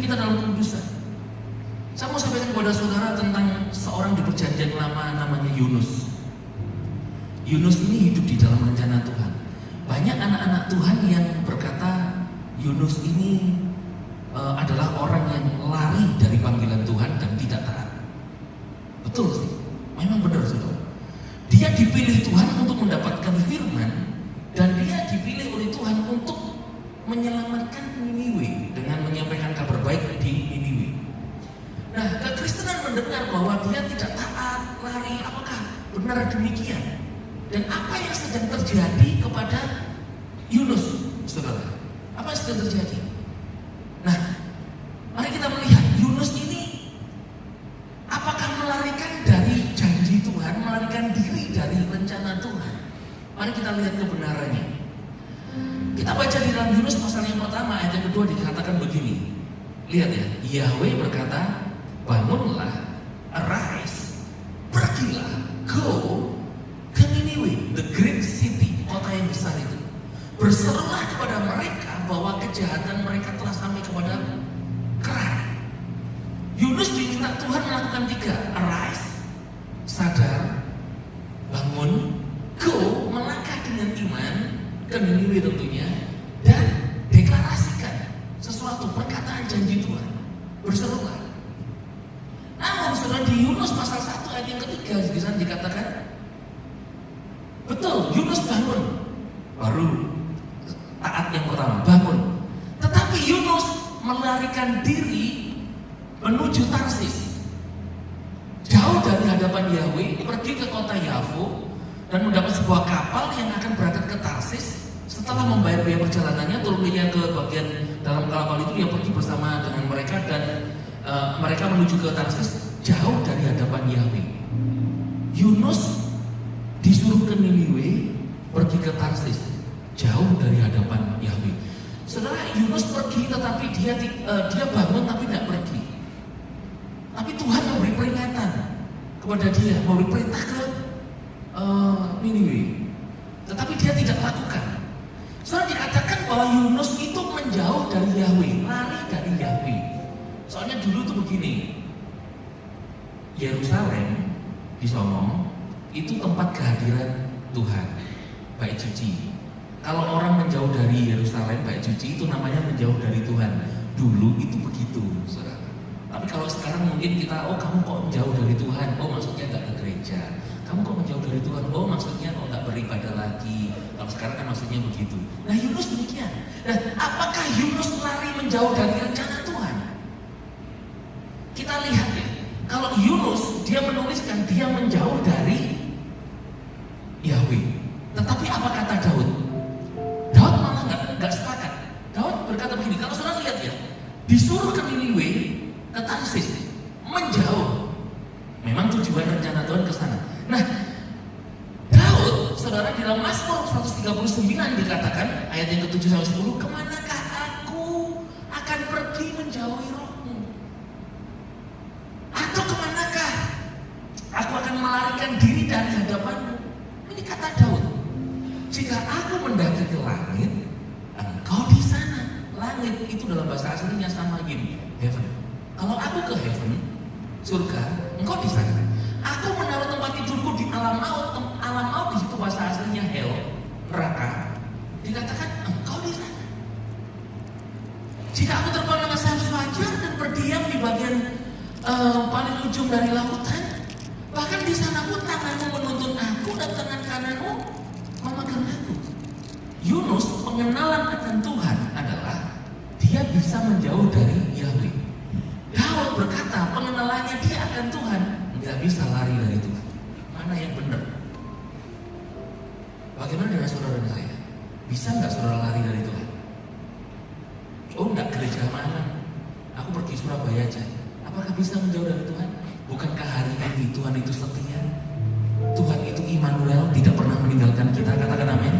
kita dalam kekudusan. Saya mau sampaikan kepada saudara tentang seorang di perjanjian lama namanya Yunus. Yunus ini hidup di dalam rencana Tuhan. Banyak anak-anak Tuhan yang berkata Yunus ini adalah orang yang lari dari panggilan Tuhan dan tidak taat. Betul sih, memang benar saudara. Dia dipilih Tuhan untuk mendapatkan firman, dan dia dipilih oleh Tuhan untuk menyelamatkan Niniwe dengan menyampaikan kabar baik di Niniwe. Nah, kekristenan mendengar bahwa dia tidak taat, lari. Apakah benar demikian? Dan apa yang sedang terjadi kepada Yunus, saudara? Apa yang sedang terjadi? Nah, mari kita melihat Yunus ini apakah melarikan dari janji Tuhan, melarikan diri dari rencana Tuhan. Mari kita lihat kebenarannya. Kita baca di dalam Yunus pasal yang pertama ayat yang kedua dikatakan begini. Lihat ya, Yahweh berkata, bangunlah, arise, pergilah, go ke Niniwe, the great city, kota yang besar itu. Berserulah kepada mereka bahwa kejahatan mereka telah sampai kepada kerana. Yunus diminta Tuhan melakukan 3, arise, sadar, bangun, go, melangkah dengan iman ke Niniwe tentunya, dan deklarasikan sesuatu, perkataan janji Tuhan. Berserulah. Namun saudara, di Yunus pasal 1 ayat yang ketiga di sana dikatakan, betul, Yunus bangun, baru taat yang pertama, bangun. Tetapi Yunus melarikan diri menuju Tarsis, jauh dari hadapan Yahweh, pergi ke kota Yafo dan mendapat sebuah kapal yang akan berangkat ke Tarsis. Setelah membayar biaya perjalanannya, turunnya ke bagian dalam kapal itu, dia pergi bersama dengan mereka dan mereka menuju ke Tarsis, jauh dari hadapan Yahweh. Yunus disuruh ke Niniwe, pergi ke Tarsis, jauh dari hadapan Yahweh. Saudara, Yunus pergi tetapi dia bangun tapi tidak pergi. Tapi Tuhan memberi peringatan kepada dia, memberi perintah ke Niniwe, tetapi dia tidak lakukan. Saudara, dikatakan bahwa Yunus itu menjauh dari Yahweh, lari dari Yahweh. Soalnya dulu tuh begini, Yerusalem di sono itu tempat kehadiran Tuhan, bait suci. Kalau orang menjauh dari Yerusalem, bait suci, itu namanya menjauh dari Tuhan. Dulu itu begitu, saudara. Tapi kalau sekarang mungkin kita, oh kamu kok menjauh dari Tuhan? Oh maksudnya nggak ke gereja. Kamu kok menjauh dari Tuhan? Oh maksudnya kok nggak beribadah lagi. Kalau sekarang kan maksudnya begitu. Nah, Yunus demikian. Nah, apakah Yunus lari menjauh dari rencana Tuhan? Kita lihat ya. Kalau Yunus, dia menuliskan dia menjauh dari Yahweh. Tetapi apa kata Daud? Daud malah nggak sepakat. Daud berkata begini, kalau saudara lihat ya, disuruh ke Niniwe, ke Tarsis, menjauh. Memang tujuan rencana Tuhan ke sana. Nah, Daud, saudara, di dalam Mazmur 139 dikatakan ayat yang ke-7 sampai 10, kemanakah aku akan pergi menjauhi rohmu? Atau kemanakah aku akan melarikan diri dari hadapanmu? Ini kata Daud. Jika aku mendaki ke langit, engkau di sana. Langit itu dalam bahasa aslinya sama gini, heaven. Kalau aku ke heaven, surga, engkau di sana. Aku menaruh tempat tidurku di alam maut. Alam maut di situ bahasa aslinya hell, neraka. Dikatakan engkau di sana. Jika aku terbang dengan sayap fajar dan berdiam di bagian paling ujung dari lautan, bahkan di sana pun tanganmu menuntun aku dan tangan kananmu memegang aku. Yunus, pengenalan akan Tuhan adalah dia bisa menjauh dari Yahweh. Daud berkata pengenalannya dia akan Tuhan nggak bisa lari dari Tuhan. Mana yang benar? Bagaimana dengan saudara dan saya? Bisa nggak saudara lari dari Tuhan? Oh nggak, gereja mana? Aku pergi Surabaya aja. Apakah bisa menjauh dari Tuhan? Bukankah hari ini Tuhan itu setia? Tuhan itu Immanuel, tidak pernah meninggalkan kita. Katakan amin.